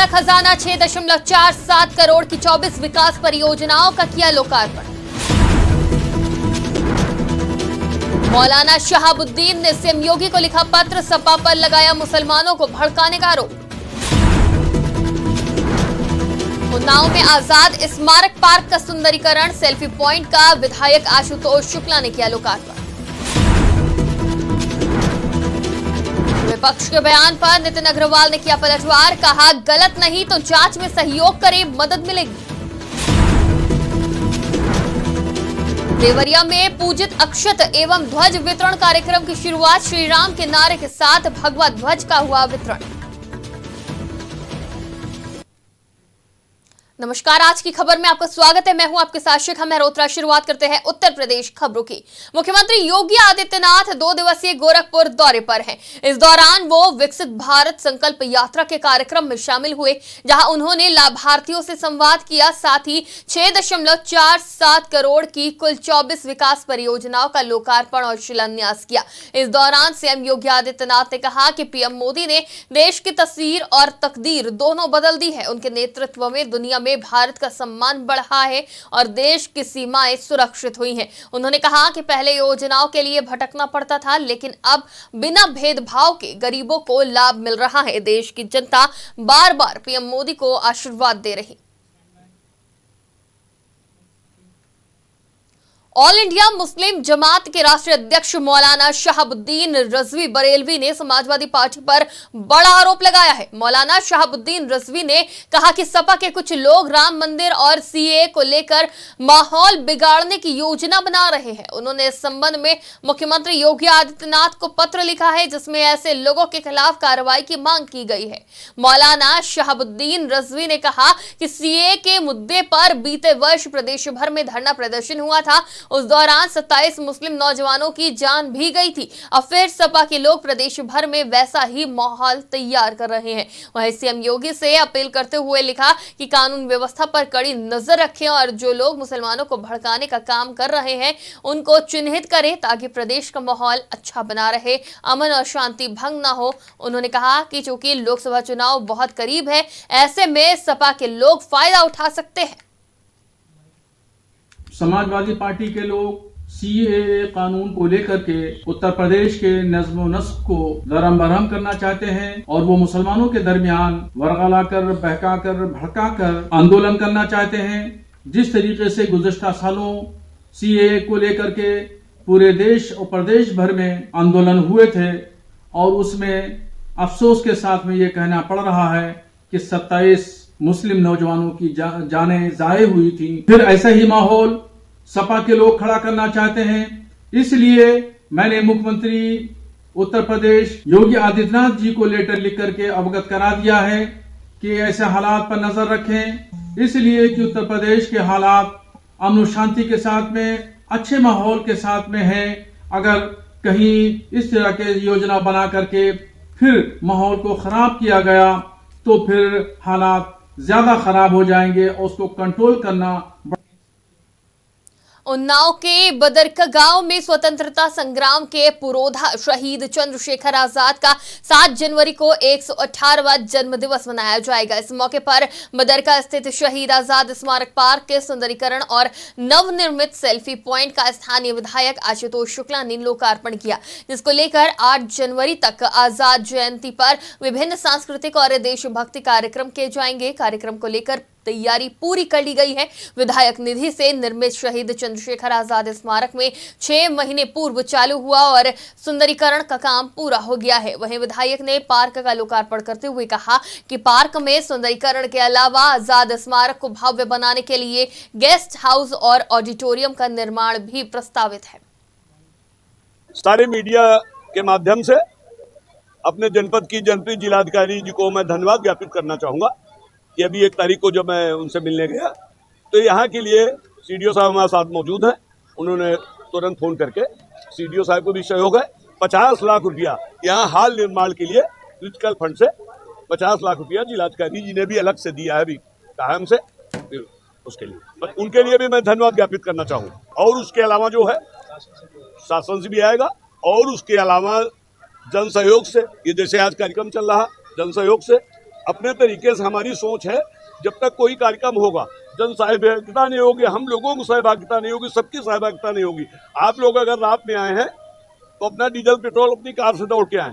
खजाना 6.47 करोड़ की 24 विकास परियोजनाओं का किया लोकार्पण। मौलाना शहाबुद्दीन ने सीएम योगी को लिखा पत्र, सपा पर लगाया मुसलमानों को भड़काने का आरोप। उन्नाव में आजाद स्मारक पार्क का सुंदरीकरण, सेल्फी पॉइंट का विधायक आशुतोष शुक्ला ने किया लोकार्पण। विपक्ष के बयान पर नितिन अग्रवाल ने किया पलटवार, कहा गलत नहीं तो जांच में सहयोग करें, मदद मिलेगी। देवरिया में पूजित अक्षत एवं ध्वज वितरण कार्यक्रम की शुरुआत, श्री राम के नारे के साथ भगवा ध्वज का हुआ वितरण। नमस्कार, आज की खबर में आपका स्वागत है। मैं हूं आपके साथ शिखा मेहरोत्रा। शुरुआत करते हैं उत्तर प्रदेश खबरों की। मुख्यमंत्री योगी आदित्यनाथ 2 दिवसीय गोरखपुर दौरे पर हैं। इस दौरान वो विकसित भारत संकल्प यात्रा के कार्यक्रम में शामिल हुए, जहां उन्होंने लाभार्थियों से संवाद किया। साथ ही 6.47 करोड़ की कुल 24 विकास परियोजनाओं का लोकार्पण और शिलान्यास किया। इस दौरान सीएम योगी आदित्यनाथ ने कहा कि पीएम मोदी ने देश की तस्वीर और तकदीर दोनों बदल दी है। उनके नेतृत्व में दुनिया में भारत का सम्मान बढ़ा है और देश की सीमाएं सुरक्षित हुई हैं। उन्होंने कहा कि पहले योजनाओं के लिए भटकना पड़ता था, लेकिन अब बिना भेदभाव के गरीबों को लाभ मिल रहा है। देश की जनता बार बार पीएम मोदी को आशीर्वाद दे रही। ऑल इंडिया मुस्लिम जमात के राष्ट्रीय अध्यक्ष मौलाना शहाबुद्दीन रजवी बरेलवी ने समाजवादी पार्टी पर बड़ा आरोप लगाया है। मौलाना शहाबुद्दीन रजवी ने कहा कि सपा के कुछ लोग राम मंदिर और सीएए को लेकर माहौल बिगाड़ने की योजना बना रहे हैं। उन्होंने इस संबंध में मुख्यमंत्री योगी आदित्यनाथ को पत्र लिखा है, जिसमें ऐसे लोगों के खिलाफ कार्रवाई की मांग की गई है। मौलाना शहाबुद्दीन रजवी ने कहा कि सीएए के मुद्दे पर बीते वर्ष प्रदेश भर में धरना प्रदर्शन हुआ था। उस दौरान 27 मुस्लिम नौजवानों की जान भी गई थी। अब फिर सपा के लोग प्रदेश भर में वैसा ही माहौल तैयार कर रहे हैं। वहीं सीएम योगी से अपील करते हुए लिखा कि कानून व्यवस्था पर कड़ी नजर रखें और जो लोग मुसलमानों को भड़काने का काम कर रहे हैं उनको चिन्हित करें, ताकि प्रदेश का माहौल अच्छा बना रहे, अमन और शांति भंग ना हो। उन्होंने कहा कि चूंकि लोकसभा चुनाव बहुत करीब है, ऐसे में सपा के लोग फायदा उठा सकते हैं। समाजवादी पार्टी के लोग सीएए कानून को लेकर के उत्तर प्रदेश के नज्म व नस्ब को दरम बरहम करना चाहते हैं और वो मुसलमानों के दरमियान वर्गलाकर, बहकाकर, भड़काकर आंदोलन करना चाहते हैं। जिस तरीके से गुज़श्ता सालों सीएए को लेकर के पूरे देश और प्रदेश भर में आंदोलन हुए थे और उसमें अफसोस के साथ में ये कहना पड़ रहा है कि 27 मुस्लिम नौजवानों की जानें ज़ाये हुई थी। फिर ऐसा ही माहौल सपा के लोग खड़ा करना चाहते हैं। इसलिए मैंने मुख्यमंत्री उत्तर प्रदेश योगी आदित्यनाथ जी को लेटर लिख करके अवगत करा दिया है कि ऐसे हालात पर नजर रखें, इसलिए कि उत्तर प्रदेश के हालात अमन शांति के साथ में, अच्छे माहौल के साथ में है। अगर कहीं इस तरह के योजना बना करके फिर माहौल को खराब किया गया तो फिर हालात ज्यादा खराब हो जाएंगे और उसको कंट्रोल करना। उन्नाव के बदरका गांव में स्वतंत्रता संग्राम के पुरोधा शहीद चंद्रशेखर आजाद का 7 जनवरी को 118वां जन्म दिवस मनाया जाएगा। इस मौके पर बदरका स्थित शहीद आजाद स्मारक पार्क के सुंदरीकरण और नवनिर्मित सेल्फी पॉइंट का स्थानीय विधायक आशुतोष शुक्ला ने लोकार्पण किया, जिसको लेकर 8 जनवरी तक आजाद जयंती पर विभिन्न सांस्कृतिक और देशभक्ति कार्यक्रम किए जाएंगे। कार्यक्रम को लेकर तैयारी पूरी कर ली गई है। विधायक निधि से निर्मित शहीद चंद्रशेखर आजाद स्मारक में 6 महीने पूर्व चालू हुआ और सुंदरीकरण का काम पूरा हो गया है। वहीं विधायक ने पार्क का लोकार्पण करते हुए कहा कि पार्क में सुंदरीकरण के अलावा आजाद स्मारक को भव्य बनाने के लिए गेस्ट हाउस और ऑडिटोरियम का निर्माण भी प्रस्तावित है। सारे मीडिया के माध्यम से अपने जनपद की जनप्रिय जिलाधिकारी जी को मैं धन्यवाद ज्ञापित करना चाहूँगा कि अभी 1 तारीख को जब मैं उनसे मिलने गया तो यहाँ के लिए सीडीओ साहब हमारे साथ मौजूद हैं। उन्होंने तुरंत फ़ोन करके सीडीओ साहब को भी सहयोग है, 50 लाख रुपया यहाँ हाल निर्माण के लिए क्रिटिकल फंड से 50 लाख रुपया जिलाधिकारी जी ने भी अलग से दिया है, अभी कहा हमसे, उसके लिए उनके लिए भी मैं धन्यवाद ज्ञापित करना चाहूँ। और उसके अलावा जो है शासन से भी आएगा और उसके अलावा जन सहयोग से, ये जैसे आज कार्यक्रम चल रहा, जन सहयोग से अपने तरीके से हमारी सोच है, जब तक कोई कार्यक्रम होगा जन सहभागिता नहीं होगी, हम लोगों को सहभागिता नहीं होगी, सबकी सहभागिता नहीं होगी। आप लोग अगर रात में आए हैं तो अपना डीजल पेट्रोल अपनी कार से दौड़ के आए।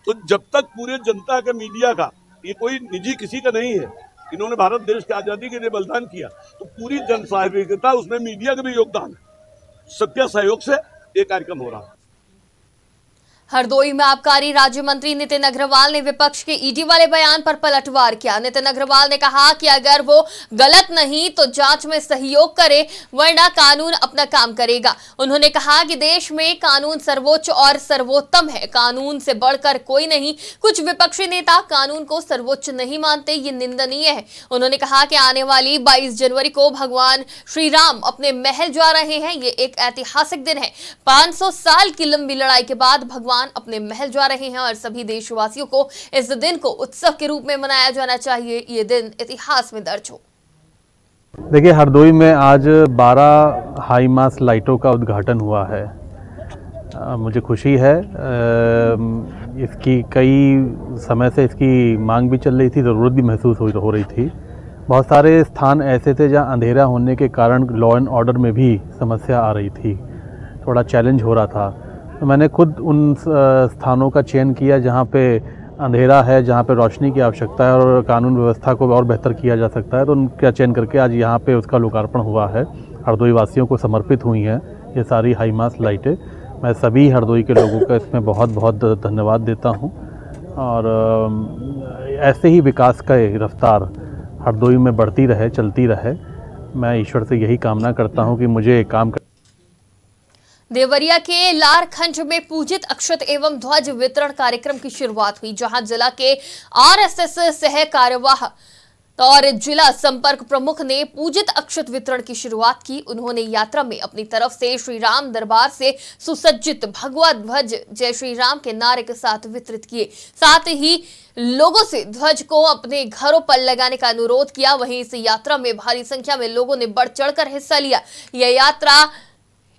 तो जब तक पूरे जनता का, मीडिया का, ये कोई निजी किसी का नहीं है, इन्होंने भारत देश की आज़ादी के लिए बलिदान किया, तो पूरी जन सहभागिता, उसमें मीडिया का भी योगदान है। सबके सहयोग से ये कार्यक्रम हो रहा है। हरदोई में आबकारी राज्य मंत्री नितिन अग्रवाल ने विपक्ष के ईडी वाले बयान पर पलटवार किया। नितिन अग्रवाल ने कहा कि अगर वो गलत नहीं तो जांच में सहयोग करे, वरना कानून अपना काम करेगा। उन्होंने कहा कि देश में कानून सर्वोच्च और सर्वोत्तम है, कानून से बढ़कर कोई नहीं। कुछ विपक्षी नेता कानून को सर्वोच्च नहीं मानते, ये निंदनीय है। उन्होंने कहा कि आने वाली 22 जनवरी को भगवान श्री राम अपने महल जा रहे हैं, ये एक ऐतिहासिक दिन है। 500 साल की लंबी लड़ाई के बाद भगवान अपने महल जा रहे हैं और सभी देशवासियों को इस दिन को उत्सव के रूप में मनाया जाना चाहिए। ये दिन इतिहास में दर्ज हो। देखिए, हरदोई में आज 12 हाई मास लाइटों का उद्घाटन हुआ है। मुझे खुशी है। इसकी कई समय से इसकी मांग भी चल रही थी, ज़रूरत भी महसूस हो रही थी। बहुत सारे स्थान ऐसे थे जहां अंधेरा होने के कारण लॉ एंड ऑर्डर में भी समस्या आ रही थी, थोड़ा चैलेंज हो रहा था। तो मैंने खुद उन स्थानों का चयन किया जहाँ पे अंधेरा है, जहाँ पे रोशनी की आवश्यकता है और कानून व्यवस्था को और बेहतर किया जा सकता है। तो उनका चयन करके आज यहाँ पे उसका लोकार्पण हुआ है। हरदोई वासियों को समर्पित हुई हैं ये सारी हाई मास लाइटें। मैं सभी हरदोई के लोगों का इसमें बहुत बहुत धन्यवाद देता हूँ। और ऐसे ही विकास का रफ्तार हरदोई में बढ़ती रहे, चलती रहे। मैं ईश्वर से यही कामना करता हूँ कि मुझे काम देवरिया के लारखंड में पूजित अक्षत एवं ध्वज वितरण कार्यक्रम की शुरुआत हुई, जहां जिला के आरएसएस सह कार्यवाह और जिला संपर्क प्रमुख ने पूजित अक्षत वितरण की शुरुआत की। उन्होंने यात्रा में अपनी तरफ से श्री राम दरबार से सुसज्जित भगवा ध्वज जय श्री राम के नारे के साथ वितरित किए। साथ ही लोगों से ध्वज को अपने घरों पर लगाने का अनुरोध किया। वहीं इस यात्रा में भारी संख्या में लोगों ने बढ़ चढ़कर हिस्सा लिया। यह यात्रा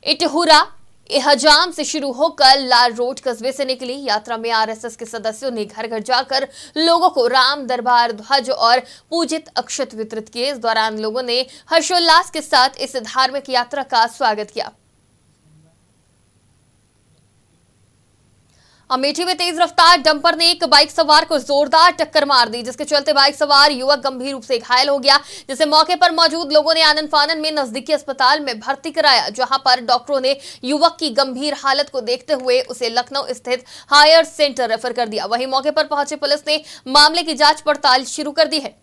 इटहुरा हजाम से शुरू होकर लाल रोड कस्बे से निकली। यात्रा में आरएसएस के सदस्यों ने घर घर जाकर लोगों को राम दरबार ध्वज और पूजित अक्षत वितरित किए। इस दौरान लोगों ने हर्षोल्लास के साथ इस धार्मिक यात्रा का स्वागत किया। अमेठी में तेज रफ्तार डंपर ने एक बाइक सवार को जोरदार टक्कर मार दी, जिसके चलते बाइक सवार युवक गंभीर रूप से घायल हो गया, जिसे मौके पर मौजूद लोगों ने आनन फानन में नजदीकी अस्पताल में भर्ती कराया, जहां पर डॉक्टरों ने युवक की गंभीर हालत को देखते हुए उसे लखनऊ स्थित हायर सेंटर रेफर कर दिया। वहीं मौके पर पहुंचे पुलिस ने मामले की जांच पड़ताल शुरू कर दी है।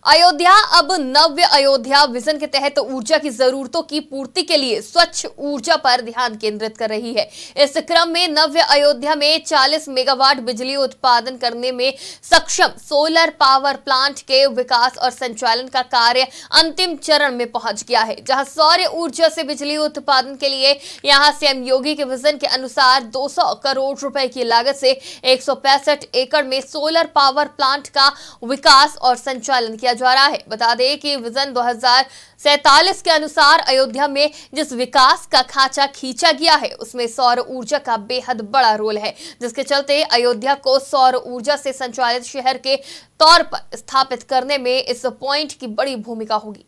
अयोध्या अब नव्य अयोध्या विजन के तहत ऊर्जा की जरूरतों की पूर्ति के लिए स्वच्छ ऊर्जा पर ध्यान केंद्रित कर रही है। इस क्रम में नव्य अयोध्या में 40 मेगावाट बिजली उत्पादन करने में सक्षम सोलर पावर प्लांट के विकास और संचालन का कार्य अंतिम चरण में पहुंच गया है, जहां सौर ऊर्जा से बिजली उत्पादन के लिए यहां सीएम योगी के विजन के अनुसार 200 करोड़ रुपए की लागत से 165 एकड़ में सोलर पावर प्लांट का विकास और संचालन किया जा रहा है। बता दें कि विजन 2047 के अनुसार अयोध्या में जिस विकास का खांचा खींचा गया है उसमें सौर ऊर्जा का बेहद बड़ा रोल है, जिसके चलते अयोध्या को सौर ऊर्जा से संचालित शहर के तौर पर स्थापित करने में इस पॉइंट की बड़ी भूमिका होगी।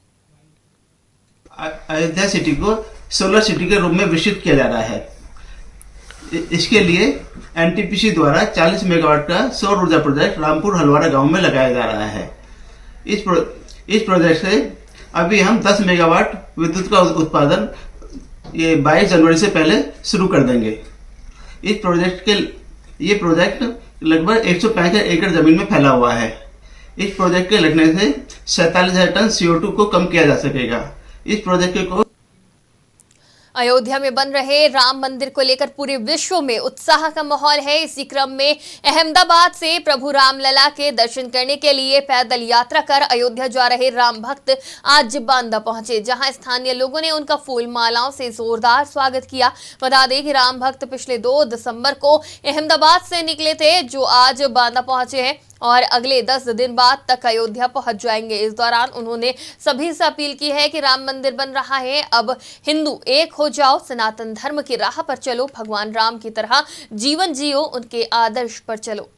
अयोध्या सिटी को सोलर सिटी के रूप में विकसित किया जा रहा है। इसके लिए एनटीपीसी द्वारा 40 मेगावाट का सौर ऊर्जा प्रोजेक्ट रामपुर हलवारा गांव में लगाया जा रहा है। इस प्रोजेक्ट से अभी हम 10 मेगावाट विद्युत का उत्पादन ये 22 जनवरी से पहले शुरू कर देंगे। ये प्रोजेक्ट लगभग 165 एकड़ जमीन में फैला हुआ है। इस प्रोजेक्ट के लगने से 47,000 टन CO2 को कम किया जा सकेगा। इस प्रोजेक्ट को अयोध्या में बन रहे राम मंदिर को लेकर पूरे विश्व में उत्साह का माहौल है। इसी क्रम में अहमदाबाद से प्रभु रामलला के दर्शन करने के लिए पैदल यात्रा कर अयोध्या जा रहे राम भक्त आज बांदा पहुंचे, जहां स्थानीय लोगों ने उनका फूल मालाओं से जोरदार स्वागत किया। बता दें कि राम भक्त पिछले 2 दिसंबर को अहमदाबाद से निकले थे, जो आज बांदा पहुंचे हैं। और अगले 10 दिन बाद तक अयोध्या पहुंच जाएंगे। इस दौरान उन्होंने सभी से अपील की है कि राम मंदिर बन रहा है, अब हिंदू एक हो जाओ, सनातन धर्म की राह पर चलो, भगवान राम की तरह जीवन जियो, उनके आदर्श पर चलो।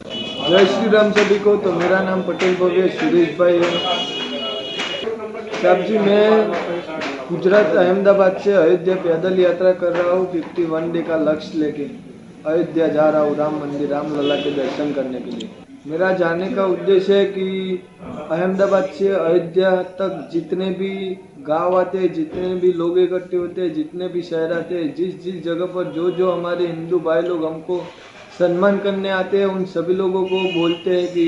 जय श्री राम सभी को। तो मेरा नाम पटेल भव्य सुरेश भाई है। साहब जी, मैं गुजरात अहमदाबाद से अयोध्या पैदल यात्रा कर रहा हूँ। 51 डे का लक्ष्य लेके अयोध्या जा रहा हूँ, राम मंदिर रामलला के दर्शन करने के लिए। मेरा जाने का उद्देश्य है कि अहमदाबाद से अयोध्या तक जितने भी गांव आते हैं, जितने भी लोग इकट्ठे होते हैं, जितने भी शहर आते हैं, जिस जिस जगह पर जो हमारे हिंदू भाई लोग हमको सम्मान करने आते हैं, उन सभी लोगों को बोलते हैं कि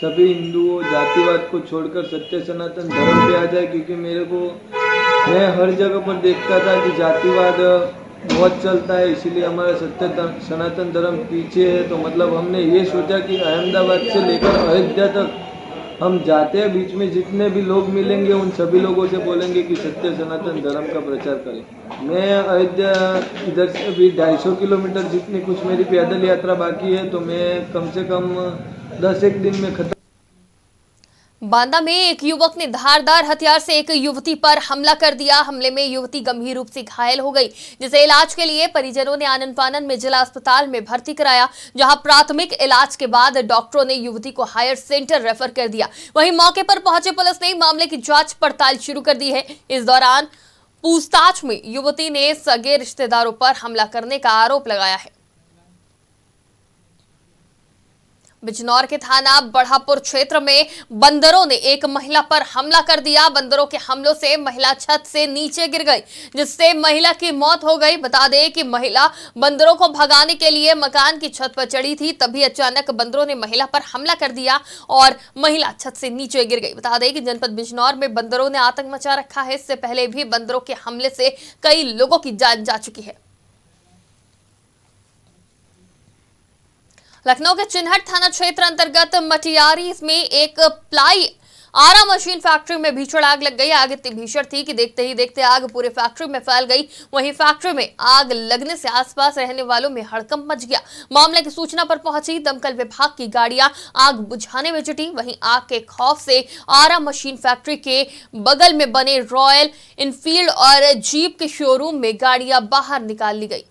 सभी हिंदुओं जातिवाद को छोड़कर सत्य सनातन धर्म पे आ जाए। क्योंकि मैं हर जगह पर देखता था कि जातिवाद बहुत चलता है, इसीलिए हमारा सत्य सनातन धर्म पीछे है। तो मतलब हमने ये सोचा कि अहमदाबाद से लेकर अयोध्या तक हम जाते हैं, बीच में जितने भी लोग मिलेंगे उन सभी लोगों से बोलेंगे कि सत्य सनातन धर्म का प्रचार करें। मैं अयोध्या इधर से भी 250 किलोमीटर जितनी कुछ मेरी पैदल यात्रा बाकी है, तो मैं कम से कम 10-1 दिन में खत्म। बांदा में एक युवक ने धारदार हथियार से एक युवती पर हमला कर दिया। हमले में युवती गंभीर रूप से घायल हो गई, जिसे इलाज के लिए परिजनों ने आनन फानन में जिला अस्पताल में भर्ती कराया, जहां प्राथमिक इलाज के बाद डॉक्टरों ने युवती को हायर सेंटर रेफर कर दिया। वहीं मौके पर पहुंचे पुलिस ने मामले की जांच पड़ताल शुरू कर दी है। इस दौरान पूछताछ में युवती ने सगे रिश्तेदारों पर हमला करने का आरोप लगाया है। बिजनौर के थाना बढ़ापुर क्षेत्र में बंदरों ने एक महिला पर हमला कर दिया। बंदरों के हमलों से महिला छत से नीचे गिर गई, जिससे महिला की मौत हो गई। बता दें कि महिला बंदरों को भगाने के लिए मकान की छत पर चढ़ी थी, तभी अचानक बंदरों ने महिला पर हमला कर दिया और महिला छत से नीचे गिर गई। बता दें कि जनपद बिजनौर में बंदरों ने आतंक मचा रखा है। इससे पहले भी बंदरों के हमले से कई लोगों की जान जा चुकी है। लखनऊ के चिन्हट थाना क्षेत्र अंतर्गत मटियारी में एक प्लाई आरा मशीन फैक्ट्री में भीषण आग लग गई। आग इतनी भीषण थी कि देखते ही देखते आग पूरे फैक्ट्री में फैल गई। वहीं फैक्ट्री में आग लगने से आसपास रहने वालों में हड़कंप मच गया। मामले की सूचना पर पहुंची दमकल विभाग की गाड़ियां आग बुझाने में जुटी। वहीं आग के खौफ से आरा मशीन फैक्ट्री के बगल में बने रॉयल इनफील्ड और जीप के शोरूम में गाड़ियां बाहर निकाल ली गई।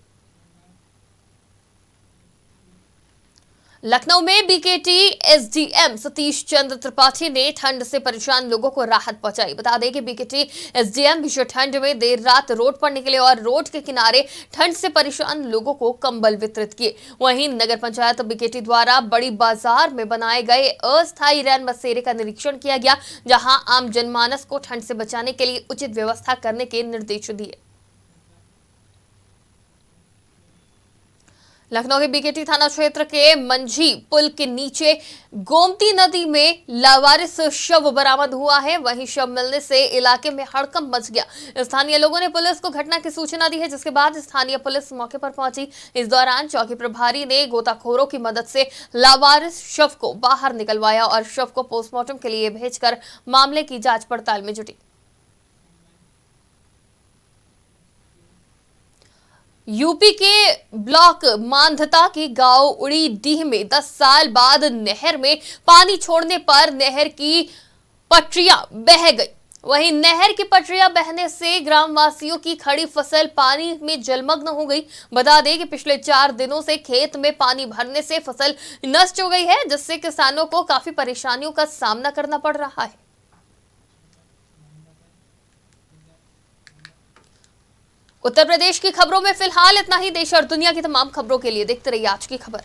लखनऊ में बीकेटी एसडीएम सतीश चंद्र त्रिपाठी ने ठंड से परेशान लोगों को राहत पहुंचाई। बता दें कि बीकेटी एसडीएम भीषण ठंड में देर रात रोड पर निकले और रोड के किनारे ठंड से परेशान लोगों को कंबल वितरित किए। वहीं नगर पंचायत बीकेटी द्वारा बड़ी बाजार में बनाए गए अस्थायी रैन बसेरे का निरीक्षण किया गया, जहां आम जनमानस को ठंड से बचाने के लिए उचित व्यवस्था करने के निर्देश दिए। लखनऊ के बीकेटी थाना क्षेत्र के मंझी पुल के नीचे गोमती नदी में लावारिस शव बरामद हुआ है। वहीं शव मिलने से इलाके में हड़कंप मच गया। स्थानीय लोगों ने पुलिस को घटना की सूचना दी है, जिसके बाद स्थानीय पुलिस मौके पर पहुंची। इस दौरान चौकी प्रभारी ने गोताखोरों की मदद से लावारिस शव को बाहर निकलवाया और शव को पोस्टमार्टम के लिए भेजकर मामले की जांच पड़ताल में जुटी। यूपी के ब्लॉक मांधता की गांव उड़ी डीह में 10 साल बाद नहर में पानी छोड़ने पर नहर की पटरियां बह गई। वहीं नहर की पटरियां बहने से ग्रामवासियों की खड़ी फसल पानी में जलमग्न हो गई। बता दें कि पिछले 4 दिनों से खेत में पानी भरने से फसल नष्ट हो गई है, जिससे किसानों को काफी परेशानियों का सामना करना पड़ रहा है। उत्तर प्रदेश की खबरों में फिलहाल इतना ही। देश और दुनिया की तमाम खबरों के लिए देखते रहिए आज की खबर।